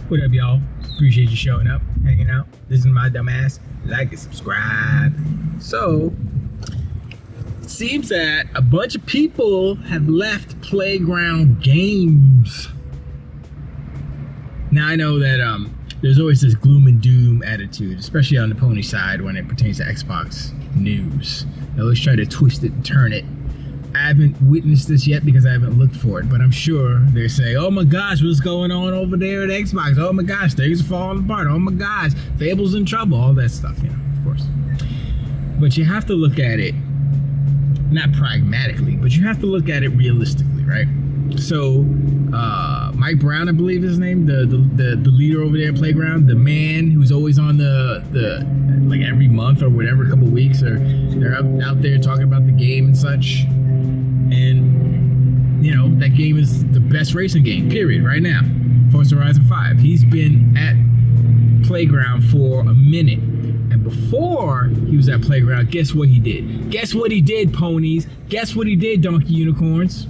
What up, y'all? Appreciate you showing up, hanging out, listening to my dumb ass. Like and subscribe. So, it seems that a bunch of people have left Playground Games. Now, I know that there's always this gloom and doom attitude, especially on the Pony side when it pertains to Xbox news. They always try to twist it and turn it. I haven't witnessed this yet because I haven't looked for it, but I'm sure they say, oh my gosh, what's going on over there at Xbox? Oh my gosh, things are falling apart. Oh my gosh, Fable's in trouble. All that stuff, you know, of course. But you have to look at it, not pragmatically, but you have to look at it realistically, right? So, Mike Brown, I believe is his name, the leader over there at Playground, the man who's always on the like every month or whatever, a couple weeks, or they're out there talking about the game and such. And, you know, that game is the best racing game, period, right now. Forza Horizon 5. He's been at Playground for a minute. And before he was at Playground, guess what he did? Guess what he did, Ponies? Guess what he did, Donkey Unicorns?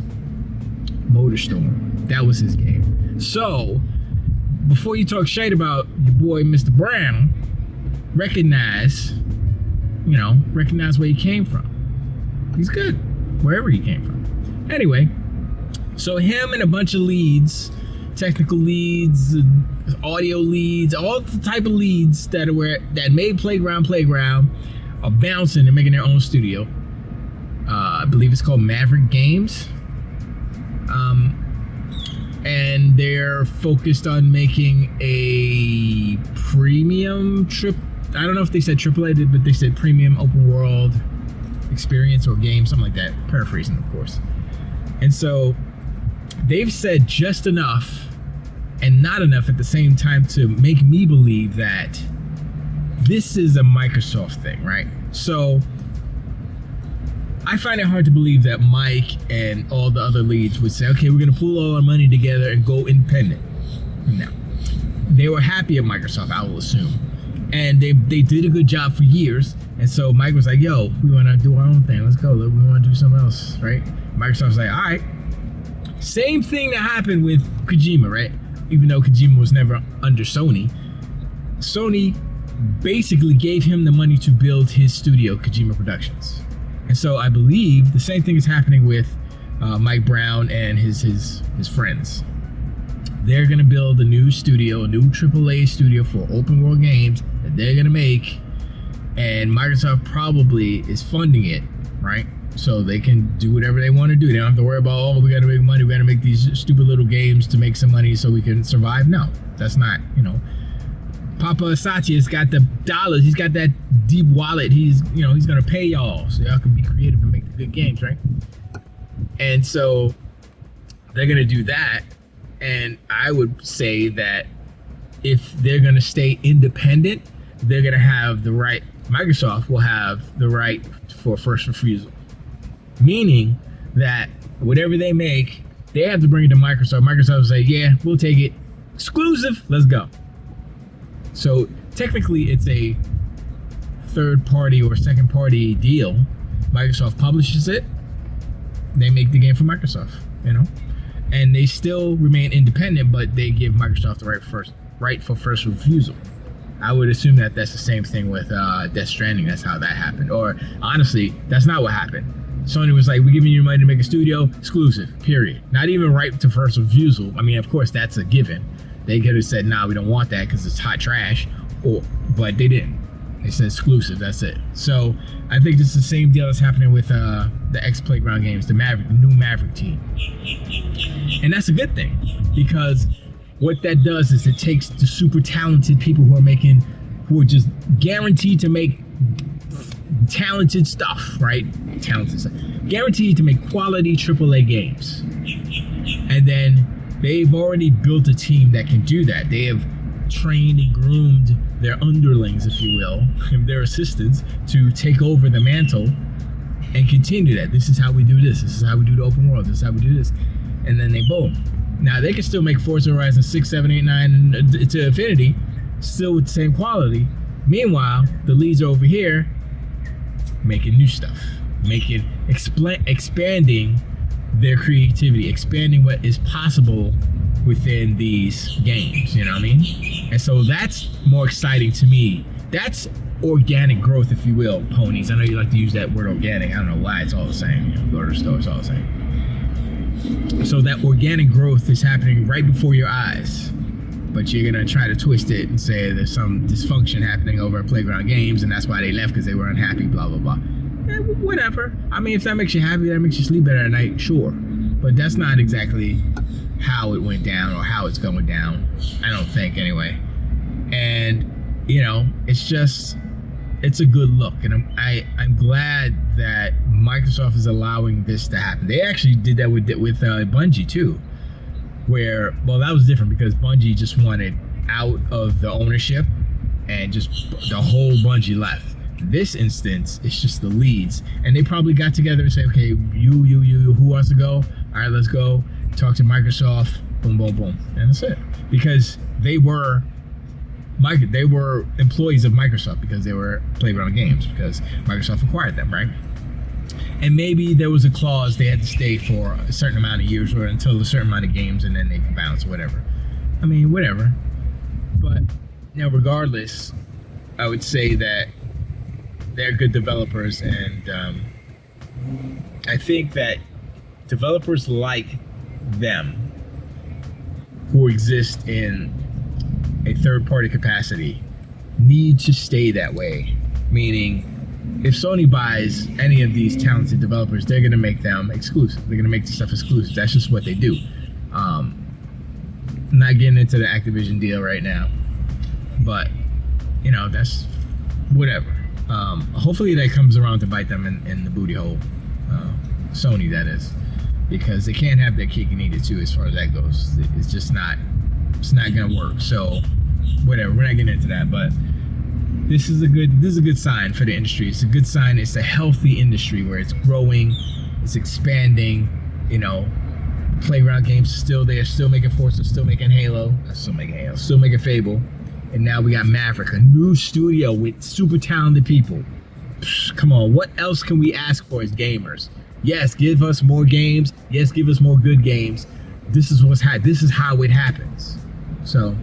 Motorstorm. That was his game. So, before you talk shit about your boy, Mr. Brown, recognize where he came from. He's good, wherever he came from. Anyway, so him and a bunch of leads, technical leads, audio leads, all the type of leads that made Playground are bouncing and making their own studio. I believe it's called Maverick Games. And they're focused on making a premium I don't know if they said AAA, but they said premium open world experience or game, something like that. Paraphrasing, of course. And so they've said just enough and not enough at the same time to make me believe that this is a Microsoft thing, right? So I find it hard to believe that Mike and all the other leads would say, okay, we're going to pool all our money together and go independent. No. They were happy at Microsoft, I will assume. And they did a good job for years. And so Mike was like, yo, we want to do our own thing. Let's go. We want to do something else, right? Microsoft's like, all right. Same thing that happened with Kojima, right? Even though Kojima was never under Sony. Sony basically gave him the money to build his studio, Kojima Productions. And so I believe the same thing is happening with Mike Brown and his friends. They're going to build a new studio, a new AAA studio for open world games that they're going to make. And Microsoft probably is funding it, right? So they can do whatever they want to do. They don't have to worry about, oh, we got to make money. We got to make these stupid little games to make some money so we can survive. No, that's not, Papa Satya's got the dollars. He's got that deep wallet. He's going to pay y'all so y'all can be creative and make the good games, right? And so they're going to do that. And I would say that if they're going to stay independent, they're going to have the right, Microsoft will have the right for first refusal. Meaning that whatever they make, they have to bring it to Microsoft. Microsoft will say, yeah, we'll take it. Exclusive, let's go. So technically it's a third party or second party deal. Microsoft publishes it. They make the game for Microsoft, and they still remain independent, but they give Microsoft the right for first refusal. I would assume that that's the same thing with Death Stranding. That's how that happened. Or honestly, that's not what happened. Sony was like, we're giving you money to make a studio, exclusive, period. Not even right to first refusal. I mean, of course, that's a given. They could have said, nah, we don't want that because it's hot trash. But they didn't. They said exclusive, that's it. So I think this is the same deal that's happening with the ex-Playground Games, the new Maverick team. And that's a good thing, because what that does is it takes the super talented people who are just guaranteed to make talented stuff, right? Talented stuff. Guaranteed to make quality AAA games. And then they've already built a team that can do that. They have trained and groomed their underlings, if you will, their assistants, to take over the mantle and continue that. This is how we do this. This is how we do the open world. This is how we do this. And then they boom. Now, they can still make Forza Horizon 6, 7, 8, 9 to infinity, still with the same quality. Meanwhile, the leads are over here making new stuff, expanding their creativity, expanding what is possible within these games, you know what I mean? And so that's more exciting to me. That's organic growth, if you will, Ponies. I know you like to use that word organic. I don't know why, it's all the same. You know, go to the store, it's all the same. So that organic growth is happening right before your eyes, but you're gonna try to twist it and say there's some dysfunction happening over at Playground Games and that's why they left, because they were unhappy, blah blah blah. Whatever. I mean, if that makes you happy, that makes you sleep better at night, sure. But that's not exactly how it went down or how it's going down, I don't think, anyway. And you know, it's a good look, and I'm glad that Microsoft is allowing this to happen. They actually did that with Bungie too, where, well, that was different because Bungie just wanted out of the ownership and just the whole Bungie left. This instance, it's just the leads, and they probably got together and said, okay, you, who wants to go? All right, let's go. Talk to Microsoft. Boom, boom, boom, and that's it. Because they were employees of Microsoft because they were Playground Games, because Microsoft acquired them, right? And maybe there was a clause they had to stay for a certain amount of years or until a certain amount of games, and then they could bounce or whatever. I mean, whatever. But you know, regardless, I would say that they're good developers, and I think that developers like them, who exist in a third-party capacity, need to stay that way. Meaning, if Sony buys any of these talented developers, they're going to make them exclusive. They're going to make the stuff exclusive. That's just what they do. I'm not getting into the Activision deal right now, but you know, that's whatever. Hopefully that comes around to bite them in the booty hole. Sony, that is, because they can't have their cake and eat it too, as far as that goes. It's just not. It's not gonna work. So, whatever. We're not getting into that, but this is a good sign for the industry. It's a good sign. It's a healthy industry where it's growing, it's expanding. You know, Playground Games are still there, still making Forza, still making Halo, still making Fable. And now we got Maverick, a new studio with super talented people. Come on, what else can we ask for as gamers? Yes, give us more games. Yes, give us more good games. This is how it happens. So,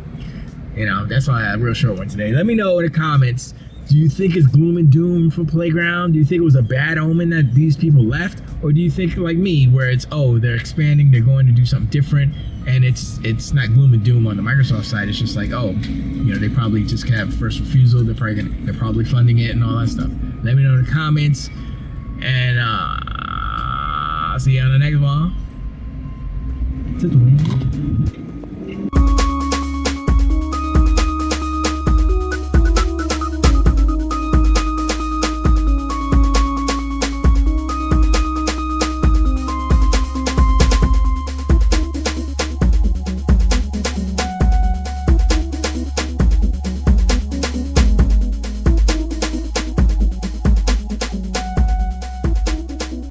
you know, that's all I had. A real short one today. Let me know in the comments. Do you think it's gloom and doom for Playground? Do you think it was a bad omen that these people left? Or do you think like me, where it's, oh, they're expanding, they're going to do something different, and it's not gloom and doom on the Microsoft side. It's just like, oh, you know, they probably just have first refusal. They're probably funding it and all that stuff. Let me know in the comments, and I'll see you on the next one.